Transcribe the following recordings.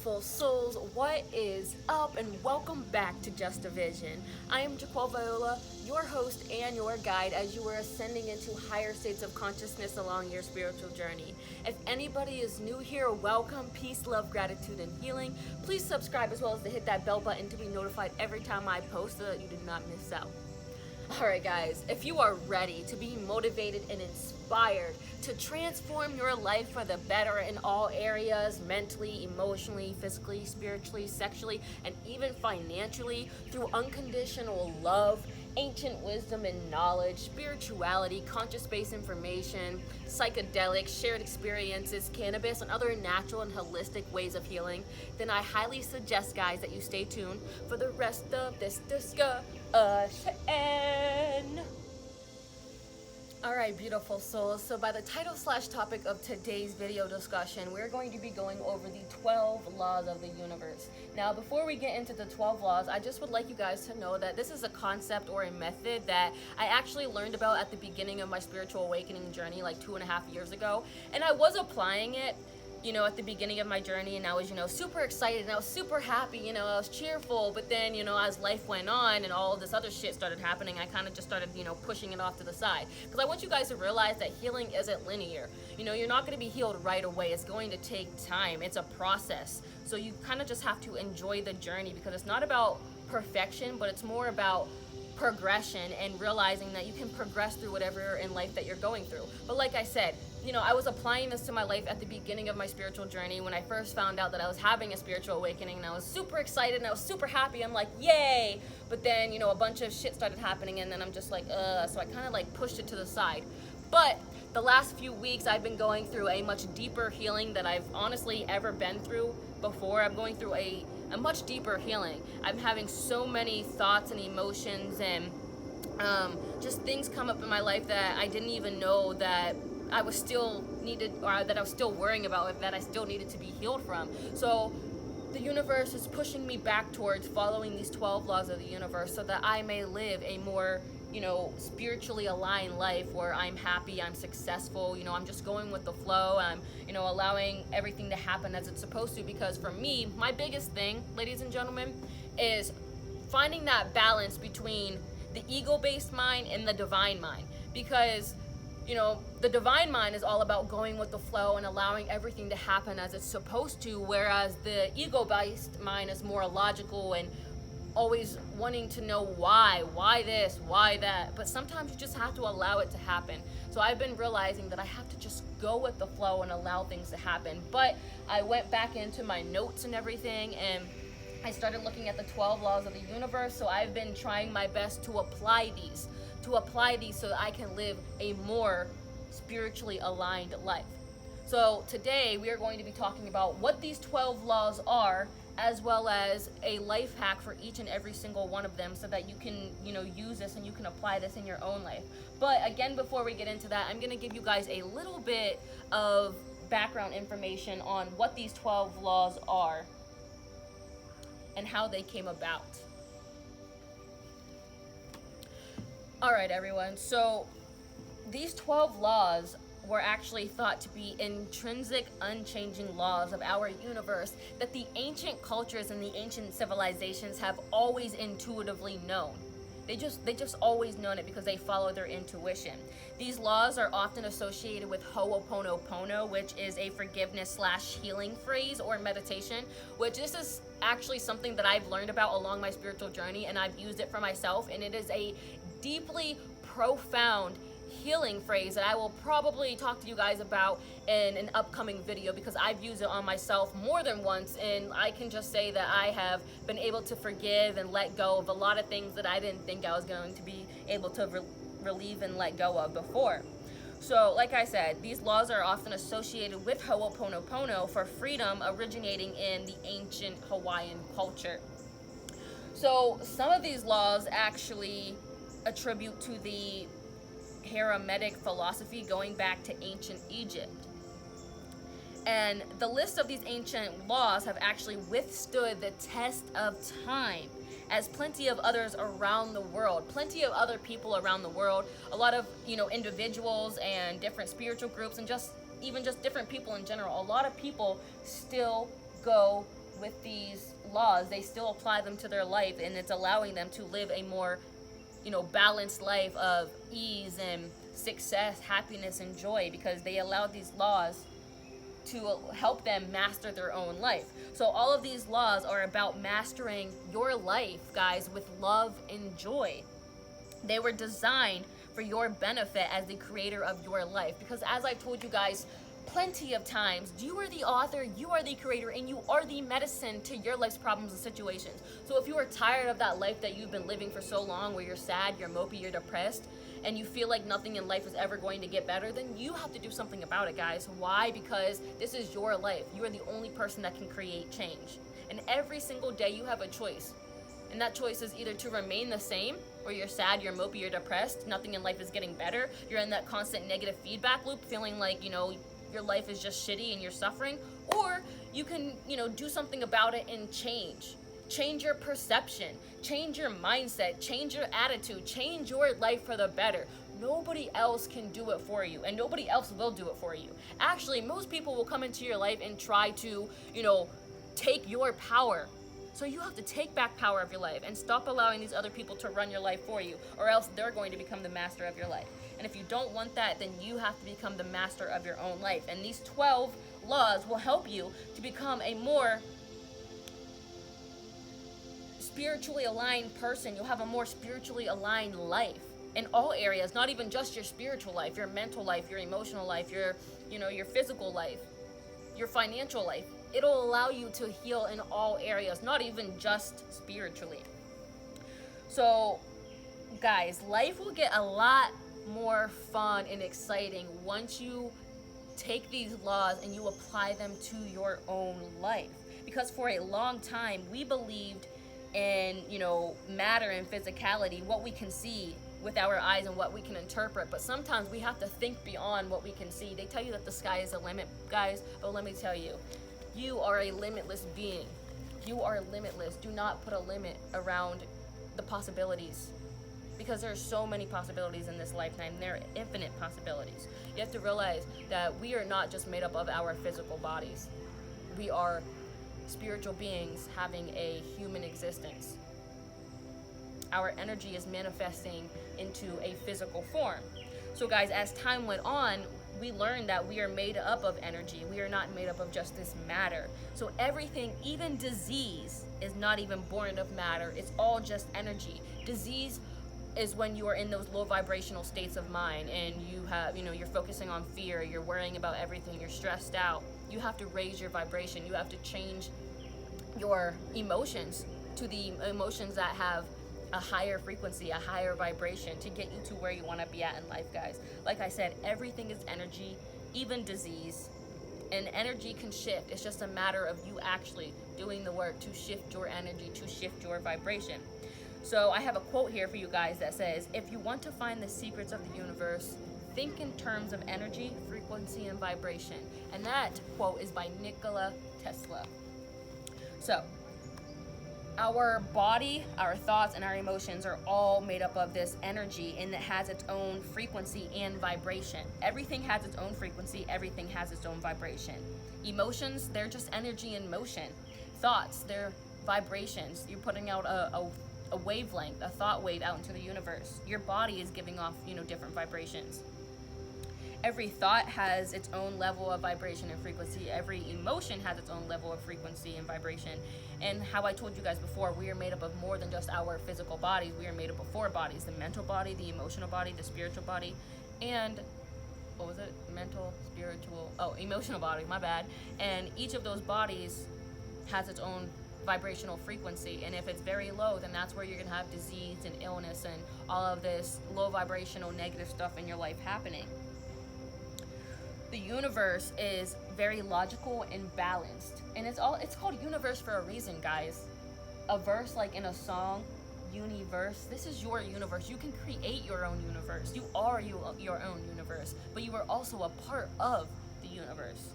beautiful souls, what is up, and welcome back to Just a Vision. I am Jaquel Viola, your host and your guide as you are ascending into higher states of consciousness along your spiritual journey. If anybody is new here, welcome, peace, love, gratitude, and healing. Please subscribe as well as to hit that bell button to be notified every time I post so that you do not miss out. Alright guys, if you are ready to be motivated and inspired to transform your life for the better in all areas, mentally, emotionally, physically, spiritually, sexually, and even financially, through unconditional love, ancient wisdom and knowledge, spirituality, conscious-based information, psychedelics, shared experiences, cannabis, and other natural and holistic ways of healing, then I highly suggest, guys, that you stay tuned for the rest of this discussion. Alright, beautiful souls, so by the title/topic of today's video discussion, we're going to be going over the 12 laws of the universe. Now, before we get into the 12 laws, I just would like you guys to know that this is a concept or a method that I actually learned about at the beginning of my spiritual awakening journey like 2.5 years ago, and I was applying it at the beginning of my journey, and I was, super excited, and I was super happy, I was cheerful, but then, as life went on and all of this other shit started happening, I kind of just started, pushing it off to the side. Because I want you guys to realize that healing isn't linear. You're not going to be healed right away. It's going to take time. It's a process. So you kind of just have to enjoy the journey, because it's not about perfection, but it's more about progression and realizing that you can progress through whatever in life that you're going through. But like I said, I was applying this to my life at the beginning of my spiritual journey when I first found out that I was having a spiritual awakening, and I was super excited and I was super happy. I'm like, yay! But then, a bunch of shit started happening, and then I'm just like, so I kind of like pushed it to the side. But the last few weeks I've been going through a much deeper healing that I've honestly ever been through before. I'm going through a much deeper healing. I'm having so many thoughts and emotions and just things come up in my life that I didn't even know that I was still needed, or that I was still worrying about, that I still needed to be healed from. So the universe is pushing me back towards following these 12 laws of the universe so that I may live a more spiritually aligned life where I'm happy, I'm successful, I'm just going with the flow, I'm, allowing everything to happen as it's supposed to. Because for me, my biggest thing, ladies and gentlemen, is finding that balance between the ego-based mind and the divine mind. Because the divine mind is all about going with the flow and allowing everything to happen as it's supposed to, whereas the ego-based mind is more logical and always wanting to know why this, why that. But sometimes you just have to allow it to happen. So I've been realizing that I have to just go with the flow and allow things to happen. But I went back into my notes and everything, and I started looking at the 12 laws of the universe. So I've been trying my best to apply these so that I can live a more spiritually aligned life. So today we are going to be talking about what these 12 laws are, as well as a life hack for each and every single one of them, so that you can, use this and you can apply this in your own life. But again, before we get into that, I'm going to give you guys a little bit of background information on what these 12 laws are and how they came about. All right, everyone. So these 12 laws were actually thought to be intrinsic, unchanging laws of our universe that the ancient cultures and the ancient civilizations have always intuitively known. They just always known it because they follow their intuition. These laws are often associated with Ho'oponopono, which is a forgiveness/healing phrase or meditation, which this is actually something that I've learned about along my spiritual journey, and I've used it for myself, and it is a deeply profound healing phrase that I will probably talk to you guys about in an upcoming video, because I've used it on myself more than once, and I can just say that I have been able to forgive and let go of a lot of things that I didn't think I was going to be able to relieve and let go of before. So like I said, these laws are often associated with Ho'oponopono for freedom, originating in the ancient Hawaiian culture. So some of these laws actually attribute to the Hermetic philosophy going back to ancient Egypt. And the list of these ancient laws have actually withstood the test of time, as plenty of others around the world, plenty of other people around the world, a lot of individuals and different spiritual groups, and just different people in general, a lot of people still go with these laws, they still apply them to their life, and it's allowing them to live a more, balanced life of ease and success, happiness, and joy, because they allowed these laws to help them master their own life. So all of these laws are about mastering your life, guys, with love and joy. They were designed for your benefit as the creator of your life, because as I told you guys plenty of times, you are the author, you are the creator, and you are the medicine to your life's problems and situations. So if you are tired of that life that you've been living for so long, where you're sad, you're mopey, you're depressed, and you feel like nothing in life is ever going to get better, then you have to do something about it, guys. Why? Because this is your life. You are the only person that can create change. And every single day you have a choice. And that choice is either to remain the same, or you're sad, you're mopey, you're depressed, nothing in life is getting better, you're in that constant negative feedback loop, feeling like, your life is just shitty and you're suffering. Or you can, do something about it and change. Change your perception, change your mindset, change your attitude, change your life for the better. Nobody else can do it for you, and nobody else will do it for you. Actually, most people will come into your life and try to, take your power. So you have to take back power of your life and stop allowing these other people to run your life for you, or else they're going to become the master of your life. And if you don't want that, then you have to become the master of your own life. And these 12 laws will help you to become a more spiritually aligned person. You'll have a more spiritually aligned life in all areas, not even just your spiritual life, your mental life, your emotional life, your physical life, your financial life. It'll allow you to heal in all areas, not even just spiritually. So, guys, life will get a lot more fun and exciting once you take these laws and you apply them to your own life. Because for a long time, we believed in, matter and physicality, what we can see with our eyes and what we can interpret. But sometimes we have to think beyond what we can see. They tell you that the sky is the limit, guys, but let me tell you, you are a limitless being. You are limitless. Do not put a limit around the possibilities, because there are so many possibilities in this lifetime. There are infinite possibilities. You have to realize that we are not just made up of our physical bodies. We are spiritual beings having a human existence. Our energy is manifesting into a physical form. So guys, as time went on, we learned that we are made up of energy. We are not made up of just this matter. So everything, even disease, is not even born of matter. It's all just energy. Disease is when you are in those low vibrational states of mind, and you have, you're focusing on fear, you're worrying about everything, you're stressed out. You have to raise your vibration. You have to change your emotions to the emotions that have a higher frequency, a higher vibration, to get you to where you want to be at in life, guys. Like I said, everything is energy, even disease. And energy can shift. It's just a matter of you actually doing the work to shift your energy, to shift your vibration. So I have a quote here for you guys that says, if you want to find the secrets of the universe, think in terms of energy, frequency, and vibration. And that quote is by Nikola Tesla. So, our body, our thoughts, and our emotions are all made up of this energy, and it has its own frequency and vibration. Everything has its own frequency, everything has its own vibration. Emotions, they're just energy in motion. Thoughts, they're vibrations. You're putting out a wavelength, a thought wave out into the universe. Your body is giving off, different vibrations. Every thought has its own level of vibration and frequency. Every emotion has its own level of frequency and vibration. And how I told you guys before, we are made up of more than just our physical bodies. We are made up of 4 bodies: the mental body, the emotional body, the spiritual body, and emotional body, my bad. And each of those bodies has its own vibrational frequency, and if it's very low, then that's where you're gonna have disease and illness and all of this low vibrational negative stuff in your life happening. The universe is very logical and balanced, and it's called universe for a reason, guys. A verse like in a song, universe, this is your universe. You can create your own universe. You are your own universe, but you are also a part of the universe.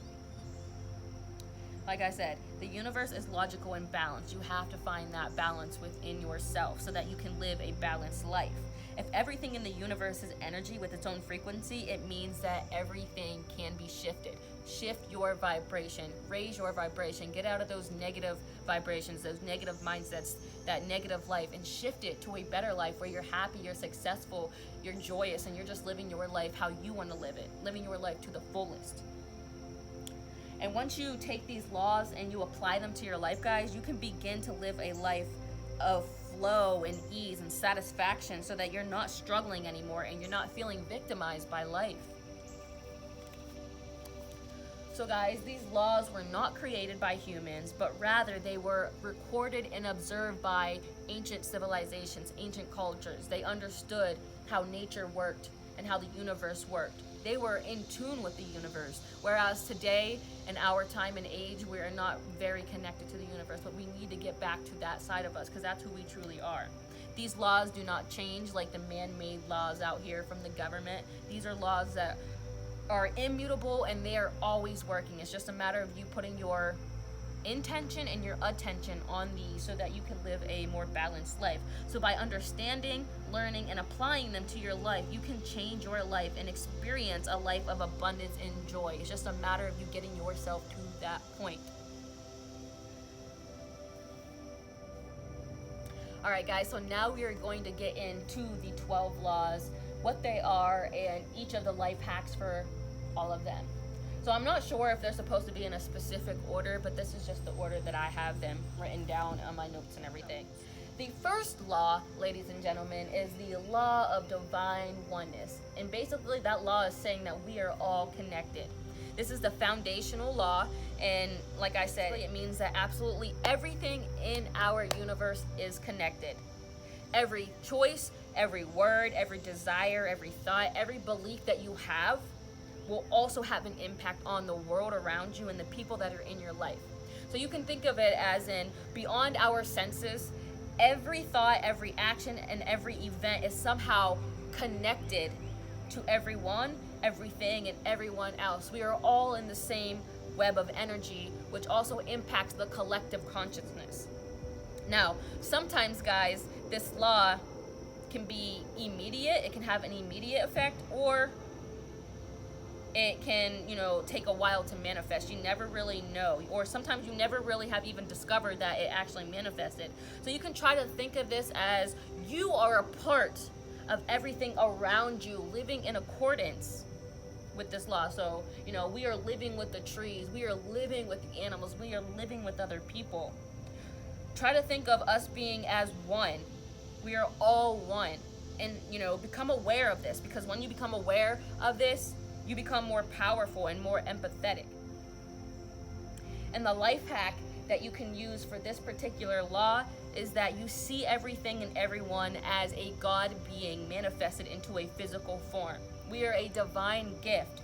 Like I said, the universe is logical and balanced. You have to find that balance within yourself so that you can live a balanced life. If everything in the universe is energy with its own frequency, it means that everything can be shifted. Shift your vibration, raise your vibration, get out of those negative vibrations, those negative mindsets, that negative life, and shift it to a better life where you're happy, you're successful, you're joyous, and you're just living your life how you want to live it, living your life to the fullest. And once you take these laws and you apply them to your life, guys, you can begin to live a life of flow and ease and satisfaction so that you're not struggling anymore and you're not feeling victimized by life. So guys, these laws were not created by humans, but rather they were recorded and observed by ancient civilizations, ancient cultures. They understood how nature worked and how the universe worked. They were in tune with the universe, whereas today, in our time and age, we are not very connected to the universe, but we need to get back to that side of us because that's who we truly are. These laws do not change like the man-made laws out here from the government. These are laws that are immutable and they are always working. It's just a matter of you putting your intention and your attention on these so that you can live a more balanced life. So by understanding, learning, and applying them to your life, you can change your life and experience a life of abundance and joy. It's just a matter of you getting yourself to that point. Alright guys, so now we are going to get into the 12 laws, what they are, and each of the life hacks for all of them. So I'm not sure if they're supposed to be in a specific order, but this is just the order that I have them written down on my notes and everything. The first law, ladies and gentlemen, is the law of divine oneness. And basically that law is saying that we are all connected. This is the foundational law, and like I said, it means that absolutely everything in our universe is connected. Every choice, every word, every desire, every thought, every belief that you have will also have an impact on the world around you and the people that are in your life. So you can think of it as in beyond our senses, every thought, every action, and every event is somehow connected to everyone, everything, and everyone else. We are all in the same web of energy, which also impacts the collective consciousness. Now, sometimes, guys, this law can be immediate, it can have an immediate effect, or it can, take a while to manifest. You never really know. Or sometimes you never really have even discovered that it actually manifested. So you can try to think of this as you are a part of everything around you, living in accordance with this law. So, we are living with the trees. We are living with the animals. We are living with other people. Try to think of us being as one. We are all one. And, become aware of this, because when you become aware of this, you become more powerful and more empathetic. And the life hack that you can use for this particular law is that you see everything and everyone as a God being manifested into a physical form. We are a divine gift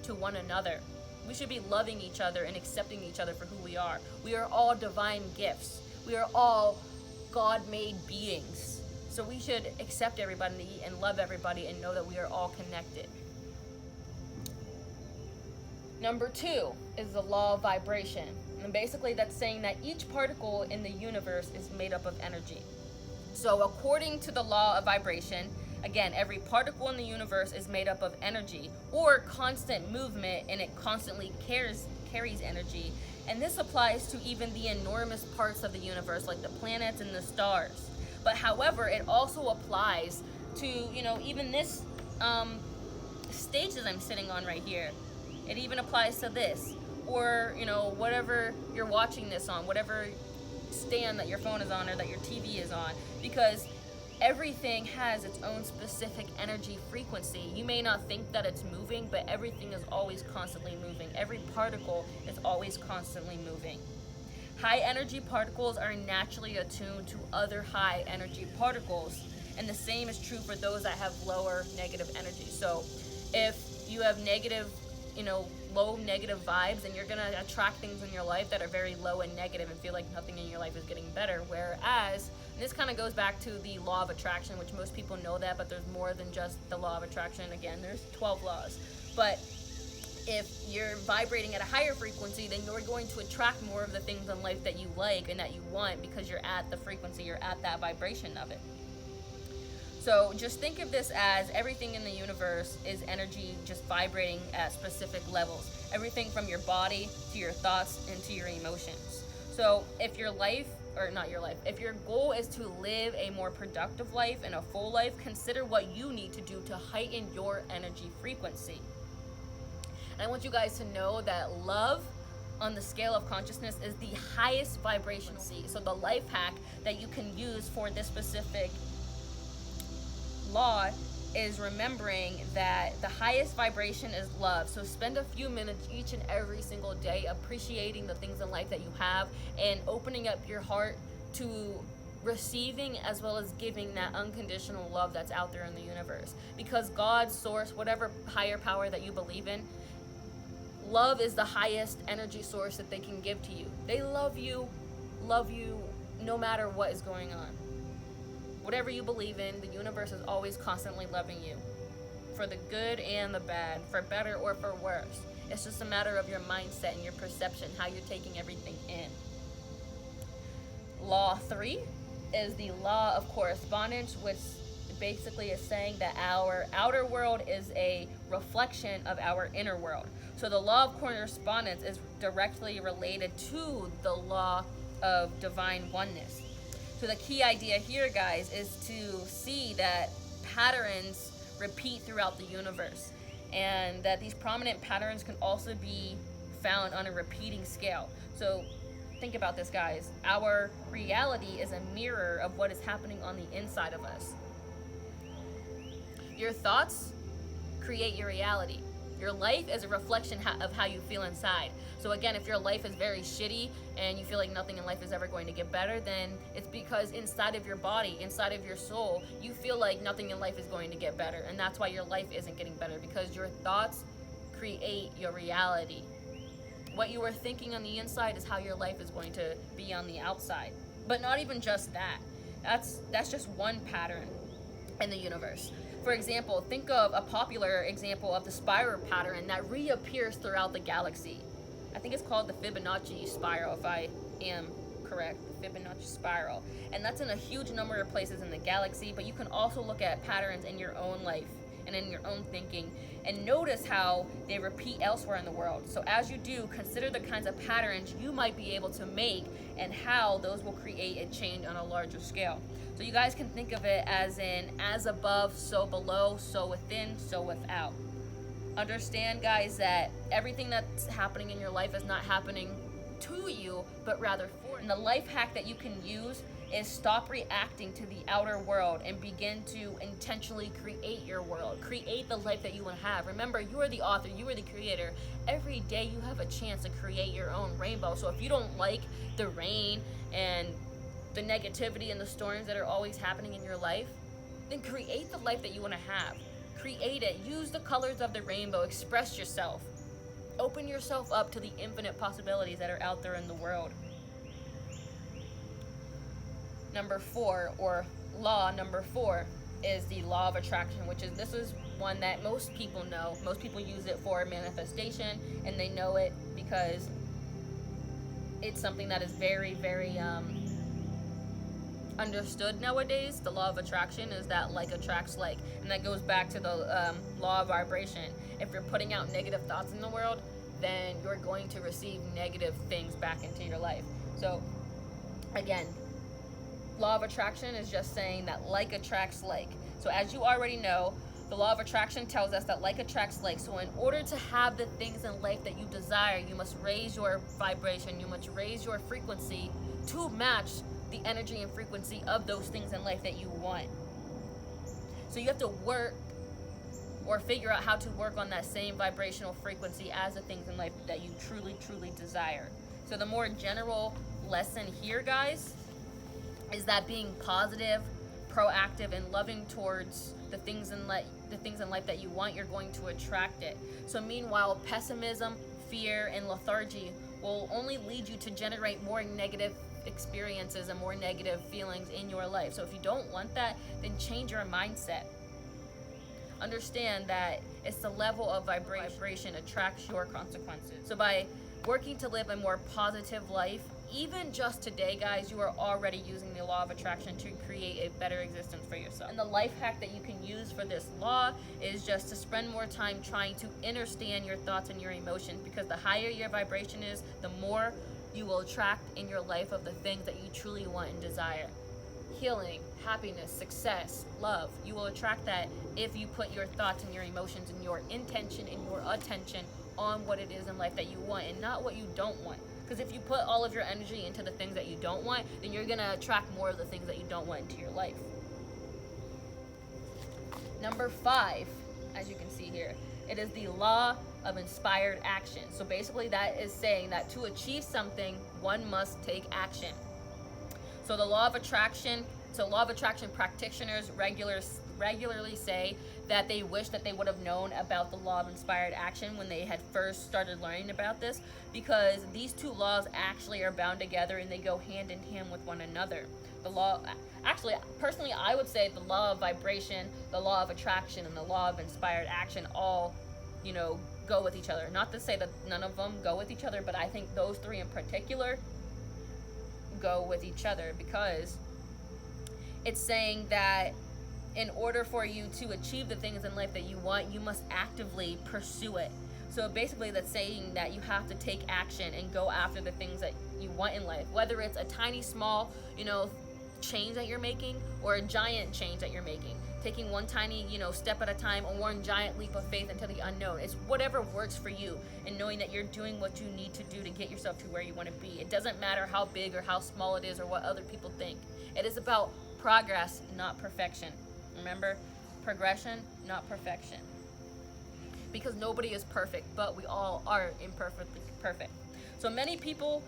to one another. We should be loving each other and accepting each other for who we are. We are all divine gifts. We are all God-made beings. So we should accept everybody and love everybody and know that we are all connected. Number 2 is the law of vibration. And basically that's saying that each particle in the universe is made up of energy. So according to the law of vibration, again, every particle in the universe is made up of energy or constant movement, and it constantly carries energy. And this applies to even the enormous parts of the universe like the planets and the stars. But however, it also applies to, even this stage that I'm sitting on right here. It even applies to this, or, whatever you're watching this on, whatever stand that your phone is on or that your TV is on, because everything has its own specific energy frequency. You may not think that it's moving, but everything is always constantly moving. Every particle is always constantly moving. High energy particles are naturally attuned to other high energy particles, and the same is true for those that have lower negative energy. So if you have low negative vibes, and you're gonna attract things in your life that are very low and negative and feel like nothing in your life is getting better. Whereas, and this kind of goes back to the law of attraction, which most people know that, but there's more than just the law of attraction. Again, there's 12 laws. But if you're vibrating at a higher frequency, then you're going to attract more of the things in life that you like and that you want, because you're at the frequency, you're at that vibration of it. So just think of this as everything in the universe is energy just vibrating at specific levels. Everything from your body to your thoughts and to your emotions. So if your life, or not your life, if your goal is to live a more productive life and a full life, consider what you need to do to heighten your energy frequency. And I want you guys to know that love on the scale of consciousness is the highest vibrational. So the life hack that you can use for this specific law is remembering that the highest vibration is love. So spend a few minutes each and every single day appreciating the things in life that you have and opening up your heart to receiving as well as giving that unconditional love that's out there in the universe. Because God, source, whatever higher power that you believe in, love is the highest energy source that they can give to you. They love you no matter what is going on. Whatever you believe in, the universe is always constantly loving you, for the good and the bad, for better or for worse. It's just a matter of your mindset and your perception, how you're taking everything in. Law 3 is the law of correspondence, which basically is saying that our outer world is a reflection of our inner world. So the law of correspondence is directly related to the law of divine oneness. So the key idea here, guys, is to see that patterns repeat throughout the universe, and that these prominent patterns can also be found on a repeating scale. So think about this, guys. Our reality is a mirror of what is happening on the inside of us. Your thoughts create your reality. Your life is a reflection of how you feel inside. So again, if your life is very shitty and you feel like nothing in life is ever going to get better, then it's because inside of your body, inside of your soul, you feel like nothing in life is going to get better. And that's why your life isn't getting better, because your thoughts create your reality. What you are thinking on the inside is how your life is going to be on the outside. But not even just that. That's just one pattern in the universe. For example, think of a popular example of the spiral pattern that reappears throughout the galaxy. I think it's called the Fibonacci spiral, if I am correct, the Fibonacci spiral. And that's in a huge number of places in the galaxy, but you can also look at patterns in your own life and in your own thinking and notice how they repeat elsewhere in the world. So as you do, consider the kinds of patterns you might be able to make and how those will create a change on a larger scale. So you guys can think of it as in as above, so below, so within, so without. Understand, guys, that everything that's happening in your life is not happening to you, but rather for you. And the life hack that you can use is stop reacting to the outer world and begin to intentionally create your world. Create the life that you want to have. Remember, you are the author, you are the creator. Every day you have a chance to create your own rainbow. So if you don't like the rain and the negativity and the storms that are always happening in your life, then create the life that you want to have. Create it. Use the colors of the rainbow. Express yourself. Open yourself up to the infinite possibilities that are out there in the world. Number 4, or law number 4, is the law of attraction, this is one that most people know. Most people use it for manifestation, and they know it because it's something that is very, very understood nowadays. The law of attraction is that like attracts like, and that goes back to the law of vibration. If you're putting out negative thoughts in the world, then you're going to receive negative things back into your life. So again, law of attraction is just saying that like attracts like. So as you already know, the law of attraction tells us that like attracts like. So in order to have the things in life that you desire, you must raise your vibration, you must raise your frequency to match the energy and frequency of those things in life that you want. So you have to work or figure out how to work on that same vibrational frequency as the things in life that you truly, truly desire. So the more general lesson here, guys, is that being positive, proactive, and loving towards the things in life that you want, you're going to attract it. So meanwhile, pessimism, fear, and lethargy will only lead you to generate more negative experiences and more negative feelings in your life. So if you don't want that, then change your mindset. understand that it's the level of vibration attracts your consequences. So by working to live a more positive life, even just today, guys, you are already using the law of attraction to create a better existence for yourself. And the life hack that you can use for this law is just to spend more time trying to understand your thoughts and your emotions, because the higher your vibration is, the more you will attract in your life of the things that you truly want and desire. Healing, happiness, success, love. You will attract that if you put your thoughts and your emotions and your intention and your attention on what it is in life that you want and not what you don't want. Because if you put all of your energy into the things that you don't want, then you're going to attract more of the things that you don't want into your life. Number 5, as you can see here, it is the law of inspired action. So basically that is saying that to achieve something, one must take action. So the law of attraction, practitioners regularly say that they wish that they would have known about the law of inspired action when they had first started learning about this, because these two laws actually are bound together and they go hand in hand with one another. The law, actually, personally, I would say the law of vibration, the law of attraction, and the law of inspired action all, go with each other. Not to say that none of them go with each other, but I think those three in particular go with each other, because it's saying that in order for you to achieve the things in life that you want, you must actively pursue it. So basically that's saying that you have to take action and go after the things that you want in life, whether it's a tiny, small, change that you're making, or a giant change that you're making. Taking one tiny, step at a time, or one giant leap of faith into the unknown. It's whatever works for you, and knowing that you're doing what you need to do to get yourself to where you want to be. It doesn't matter how big or how small it is or what other people think. It is about progress, not perfection. Remember, progression, not perfection. Because nobody is perfect, but we all are imperfectly perfect. So many people,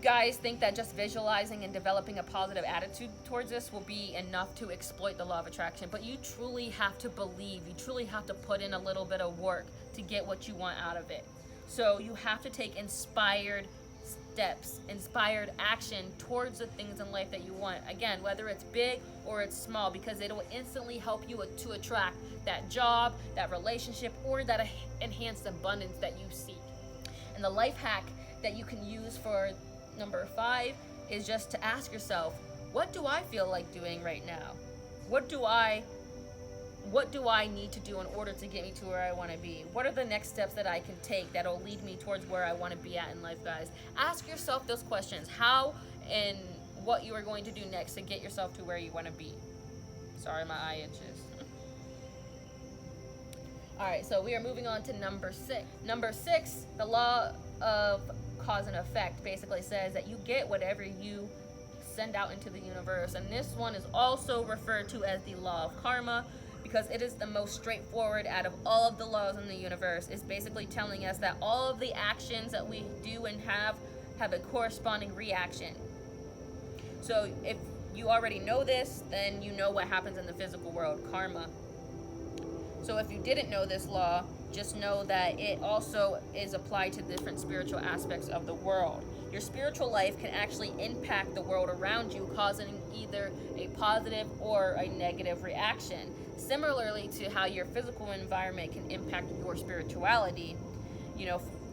guys, think that just visualizing and developing a positive attitude towards this will be enough to exploit the law of attraction. But you truly have to believe, you truly have to put in a little bit of work to get what you want out of it. So you have to take inspired steps, inspired action towards the things in life that you want. Again, whether it's big or it's small, because it will instantly help you to attract that job, that relationship, or that enhanced abundance that you seek. And the life hack that you can use for number 5 is just to ask yourself, what do I feel like doing right now? What do I need to do in order to get me to where I want to be? What are the next steps that I can take that'll lead me towards where I want to be at in life, guys? Ask yourself those questions. How and what you are going to do next to get yourself to where you want to be. Sorry, my eye itches. All right, so we are moving on to number 6. Number 6, the law of cause and effect basically says that you get whatever you send out into the universe. And this one is also referred to as the law of karma, because it is the most straightforward out of all of the laws in the universe. It's basically telling us that all of the actions that we do and have a corresponding reaction. So if you already know this, then you know what happens in the physical world, karma. So if you didn't know this law, just know that it also is applied to different spiritual aspects of the world. Your spiritual life can actually impact the world around you, causing either a positive or a negative reaction. Similarly to how your physical environment can impact your spirituality,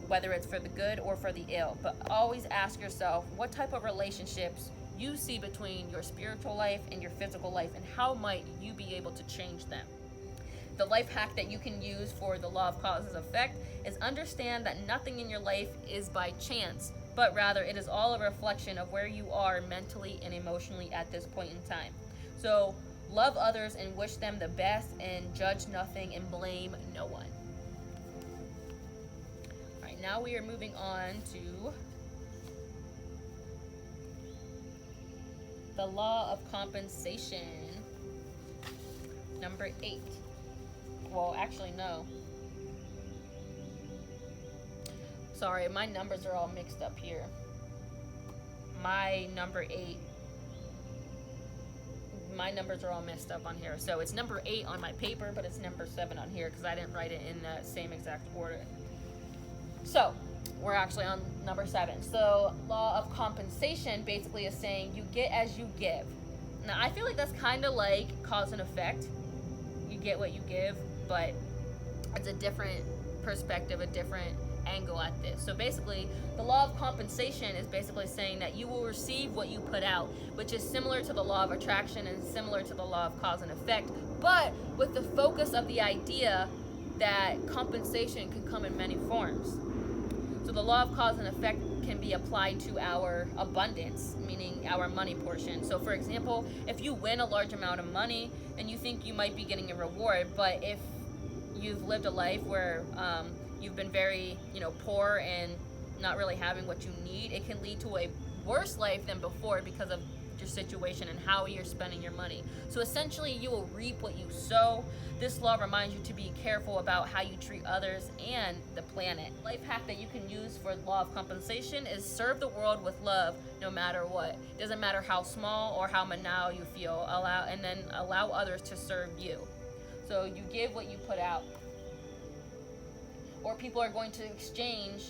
whether it's for the good or for the ill. But always ask yourself what type of relationships you see between your spiritual life and your physical life, and how might you be able to change them. The life hack that you can use for the law of cause and effect is understand that nothing in your life is by chance, but rather it is all a reflection of where you are mentally and emotionally at this point in time. So love others and wish them the best, and judge nothing and blame no one. All right, now we are moving on to the law of compensation. Number 8. Well, actually, no. Sorry, my numbers are all mixed up here. My number 8. My numbers are all messed up on here. So it's number 8 on my paper, but it's number 7 on here because I didn't write it in the same exact order. So we're actually on number 7. So law of compensation basically is saying you get as you give. Now, I feel like that's kind of like cause and effect. You get what you give, but it's a different perspective, a different angle at this. So basically, the law of compensation is basically saying that you will receive what you put out, which is similar to the law of attraction and similar to the law of cause and effect, but with the focus of the idea that compensation can come in many forms. So the law of cause and effect can be applied to our abundance, meaning our money portion. So for example, if you win a large amount of money and you think you might be getting a reward, but if you've lived a life where you've been very, poor and not really having what you need, it can lead to a worse life than before because of your situation and how you're spending your money. So essentially, you will reap what you sow. This law reminds you to be careful about how you treat others and the planet. Life hack that you can use for law of compensation is serve the world with love no matter what. Doesn't matter how small or how banal you feel. Allow others to serve you. So you give what you put out. Or people are going to exchange,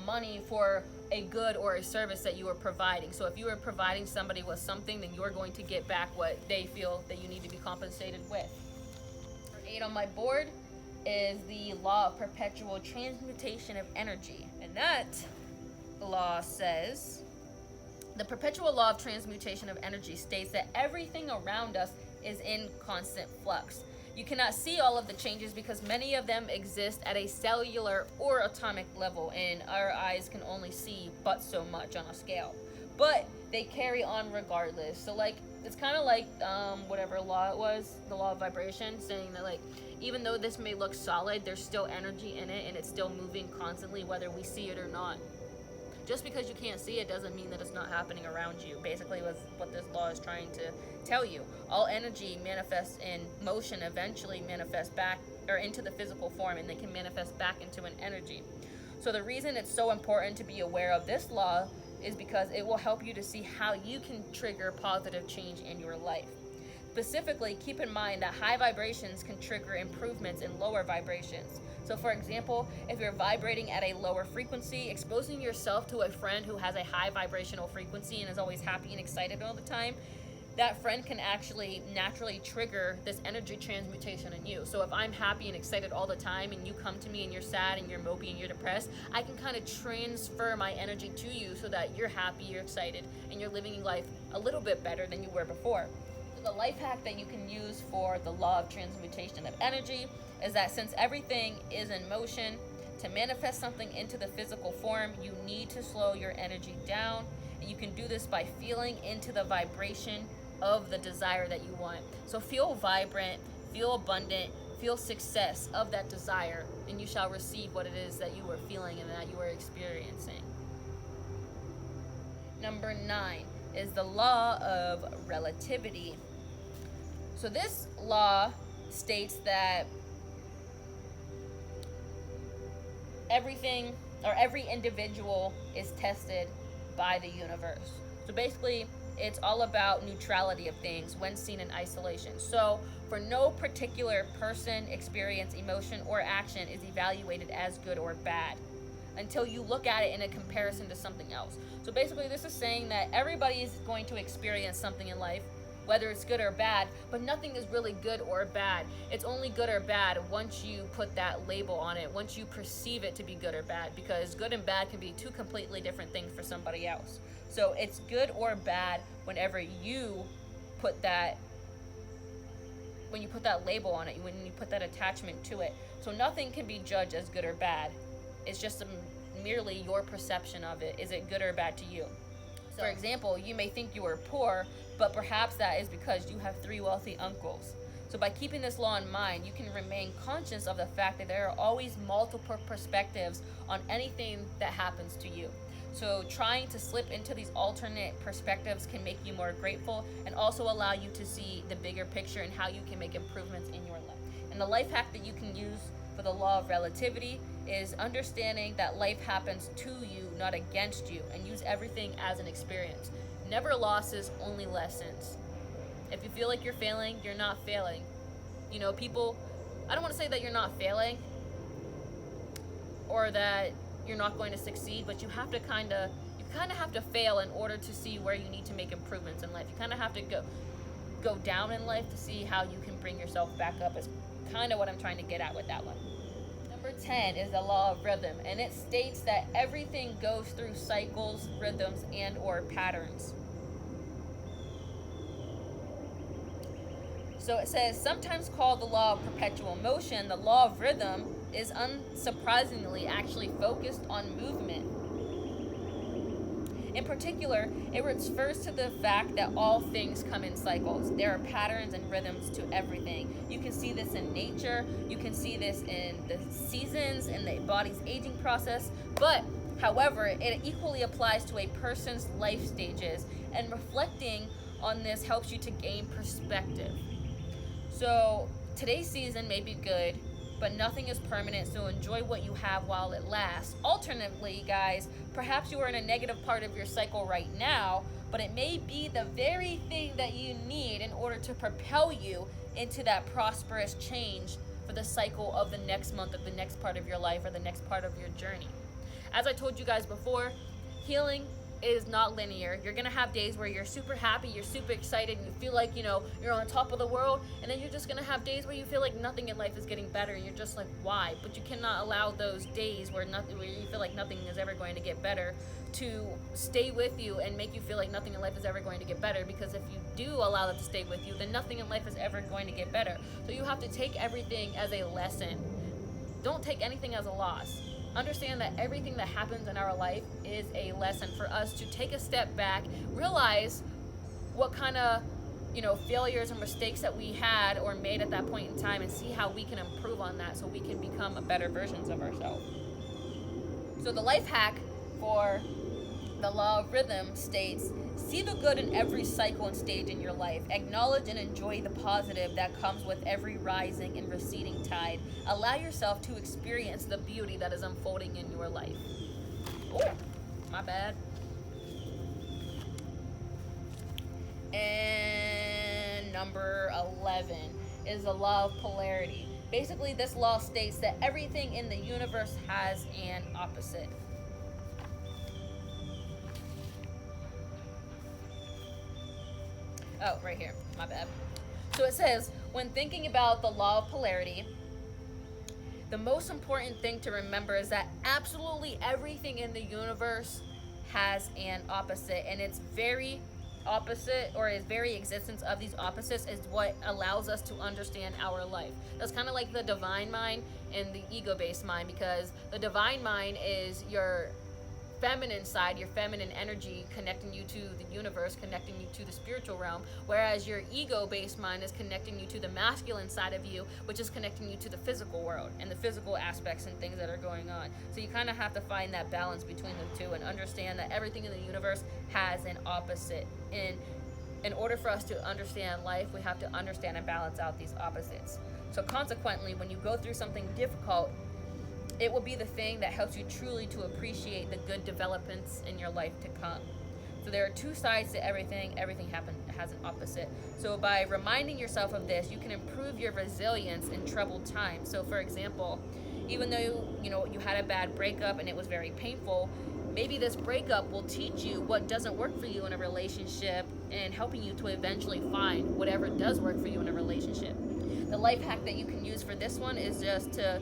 money for a good or a service that you are providing. So if you are providing somebody with something, then you're going to get back what they feel that you need to be compensated with. Number 8 on my board is the law of perpetual transmutation of energy. And that law says, the perpetual law of transmutation of energy states that everything around us is in constant flux. You cannot see all of the changes because many of them exist at a cellular or atomic level, and our eyes can only see but so much on a scale. But they carry on regardless. So it's kind of like whatever law it was, the law of vibration, saying that even though this may look solid, there's still energy in it and it's still moving constantly whether we see it or not. Just because you can't see it doesn't mean that it's not happening around you. Basically, what this law is trying to tell you. All energy manifests in motion, eventually manifests back or into the physical form, and they can manifest back into an energy. So the reason it's so important to be aware of this law is because it will help you to see how you can trigger positive change in your life. Specifically, keep in mind that high vibrations can trigger improvements in lower vibrations. So for example, if you're vibrating at a lower frequency, exposing yourself to a friend who has a high vibrational frequency and is always happy and excited all the time, that friend can actually naturally trigger this energy transmutation in you. So if I'm happy and excited all the time and you come to me and you're sad and you're mopey and you're depressed, I can kind of transfer my energy to you so that you're happy, you're excited, and you're living your life a little bit better than you were before. The life hack that you can use for the law of transmutation of energy is that since everything is in motion, to manifest something into the physical form, you need to slow your energy down. And you can do this by feeling into the vibration of the desire that you want. So feel vibrant, feel abundant, feel success of that desire, and you shall receive what it is that you are feeling and that you are experiencing. Number 9 is the law of relativity. So this law states that everything or every individual is tested by the universe. So basically, it's all about neutrality of things when seen in isolation. So for no particular person, experience, emotion, or action is evaluated as good or bad until you look at it in a comparison to something else. So basically, this is saying that everybody is going to experience something in life, whether it's good or bad, but nothing is really good or bad. It's only good or bad once you put that label on it, once you perceive it to be good or bad, because good and bad can be two completely different things for somebody else. So it's good or bad whenever you put that, when you put that label on it, when you put that attachment to it. So nothing can be judged as good or bad. It's just merely your perception of it. Is it good or bad to you? So, for example, you may think you are poor, but perhaps that is because you have 3 wealthy uncles. So by keeping this law in mind, you can remain conscious of the fact that there are always multiple perspectives on anything that happens to you. So trying to slip into these alternate perspectives can make you more grateful and also allow you to see the bigger picture and how you can make improvements in your life. And the life hack that you can use for the law of relativity is understanding that life happens to you, not against you, and use everything as an experience. Never losses, only lessons. If you feel like you're failing, you're not failing. You know, people, I don't want to say that you're not failing or that you're not going to succeed, but you have to kind of have to fail in order to see where you need to make improvements in life. You kind of have to go down in life to see how you can bring yourself back up, is kind of what I'm trying to get at with that one. Number 10 is the law of rhythm, and it states that everything goes through cycles, rhythms, and or patterns. So it says, sometimes called the law of perpetual motion, the law of rhythm is unsurprisingly actually focused on movement. In particular, it refers to the fact that all things come in cycles. There are patterns and rhythms to everything. You can see this in nature, you can see this in the seasons, in the body's aging process, but however, it equally applies to a person's life stages, and reflecting on this helps you to gain perspective. So today's season may be good, but nothing is permanent, so enjoy what you have while it lasts. Alternatively, guys, perhaps you are in a negative part of your cycle right now, but it may be the very thing that you need in order to propel you into that prosperous change for the cycle of the next month, of the next part of your life, or the next part of your journey. As I told you guys before, healing is not linear. You're gonna have days where you're super happy, you're super excited, and you feel like, you know, you're on top of the world, and then you're just gonna have days where you feel like nothing in life is getting better, and you're just like, why? But you cannot allow those days where you feel like nothing is ever going to get better to stay with you and make you feel like nothing in life is ever going to get better, because if you do allow that to stay with you, then nothing in life is ever going to get better. So you have to take everything as a lesson. Don't take anything as a loss. Understand that everything that happens in our life is a lesson for us to take a step back, realize what kind of, failures or mistakes that we had or made at that point in time, and see how we can improve on that so we can become better versions of ourselves. So the life hack for the law of rhythm states, see the good in every cycle and stage in your life. Acknowledge and enjoy the positive that comes with every rising and receding tide. Allow yourself to experience the beauty that is unfolding in your life. Oh, my bad. And number 11 is the law of polarity. Basically, this law states that everything in the universe has an opposite. Oh, right here. My bad. So it says, when thinking about the law of polarity, the most important thing to remember is that absolutely everything in the universe has an opposite, and its very opposite, or its very existence of these opposites, is what allows us to understand our life. That's kind of like the divine mind and the ego-based mind, because the divine mind is your feminine side, your feminine energy, connecting you to the universe, connecting you to the spiritual realm, whereas your ego-based mind is connecting you to the masculine side of you, which is connecting you to the physical world and the physical aspects and things that are going on. So you kind of have to find that balance between the two and understand that everything in the universe has an opposite. In order for us to understand life, we have to understand and balance out these opposites. So consequently, when you go through something difficult, it will be the thing that helps you truly to appreciate the good developments in your life to come. So there are two sides to everything. Everything has an opposite. So by reminding yourself of this, you can improve your resilience in troubled times. So for example, even though you had a bad breakup and it was very painful, maybe this breakup will teach you what doesn't work for you in a relationship and helping you to eventually find whatever does work for you in a relationship. The life hack that you can use for this one is just to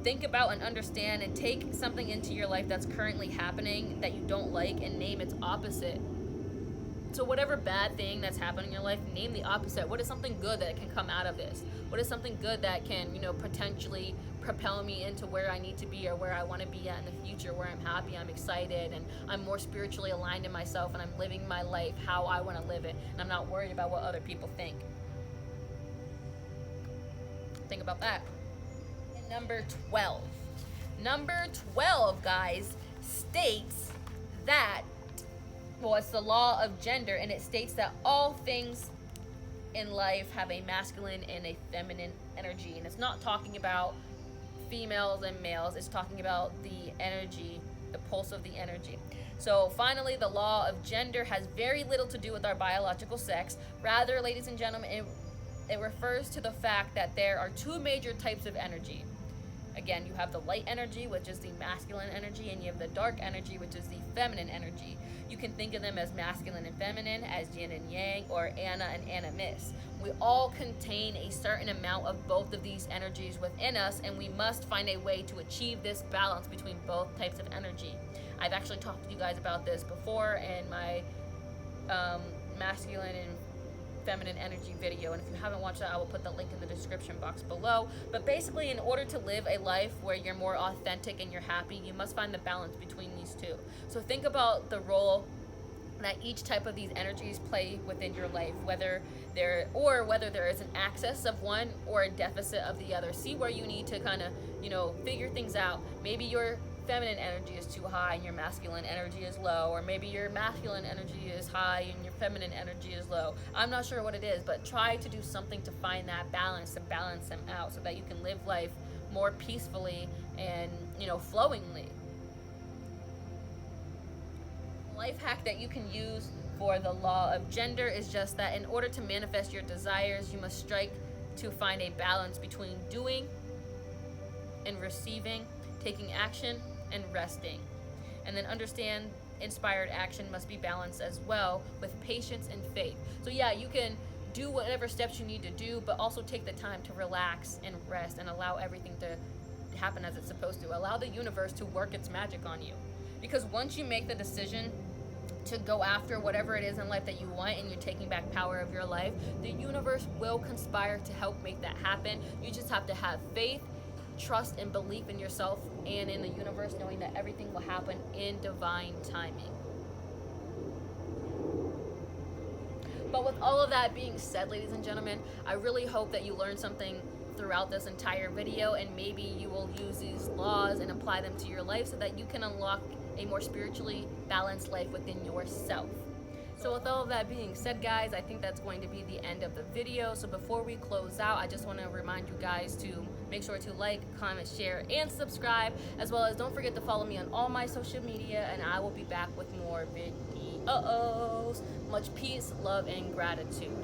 think about and understand and take something into your life that's currently happening that you don't like and name its opposite. So whatever bad thing that's happening in your life, name the opposite. What is something good that can come out of this? What is something good that can, potentially propel me into where I need to be or where I want to be at in the future, where I'm happy, I'm excited, and I'm more spiritually aligned in myself, and I'm living my life how I want to live it, and I'm not worried about what other people think. Think about that. Number 12. Number 12, guys, states that, it's the law of gender, and it states that all things in life have a masculine and a feminine energy. And it's not talking about females and males, it's talking about the energy, the pulse of the energy. So finally, the law of gender has very little to do with our biological sex. Rather, ladies and gentlemen, it refers to the fact that there are two major types of energy. Again, you have the light energy, which is the masculine energy, and you have the dark energy, which is the feminine energy. You can think of them as masculine and feminine, as yin and yang, or Anna and Animus. We all contain a certain amount of both of these energies within us, and we must find a way to achieve this balance between both types of energy. I've actually talked to you guys about this before in my masculine and feminine energy video, and if you haven't watched that, I will put the link in the description box below. But basically, in order to live a life where you're more authentic and you're happy, you must find the balance between these two. So think about the role that each type of these energies play within your life, whether there is an excess of one or a deficit of the other. See where you need to kind of, figure things out. Maybe your feminine energy is too high and your masculine energy is low, or maybe your masculine energy is high and your feminine energy is low. I'm not sure what it is, but try to do something to find that balance, to balance them out, so that you can live life more peacefully and flowingly. Life hack that you can use for the law of gender is just that in order to manifest your desires, you must strike to find a balance between doing and receiving, taking action and resting. And then understand inspired action must be balanced as well with patience and faith. So yeah, you can do whatever steps you need to do, but also take the time to relax and rest and allow everything to happen as it's supposed to. Allow the universe to work its magic on you. Because once you make the decision to go after whatever it is in life that you want, and you're taking back power of your life, the universe will conspire to help make that happen. You just have to have faith, trust, and belief in yourself and in the universe, knowing that everything will happen in divine timing. But with all of that being said, ladies and gentlemen, I really hope that you learned something throughout this entire video, and maybe you will use these laws and apply them to your life so that you can unlock a more spiritually balanced life within yourself. So with all of that being said, guys, I think that's going to be the end of the video. So before we close out, I just want to remind you guys to make sure to like, comment, share, and subscribe, as well as don't forget to follow me on all my social media, and I will be back with more videos. Much peace, love, and gratitude.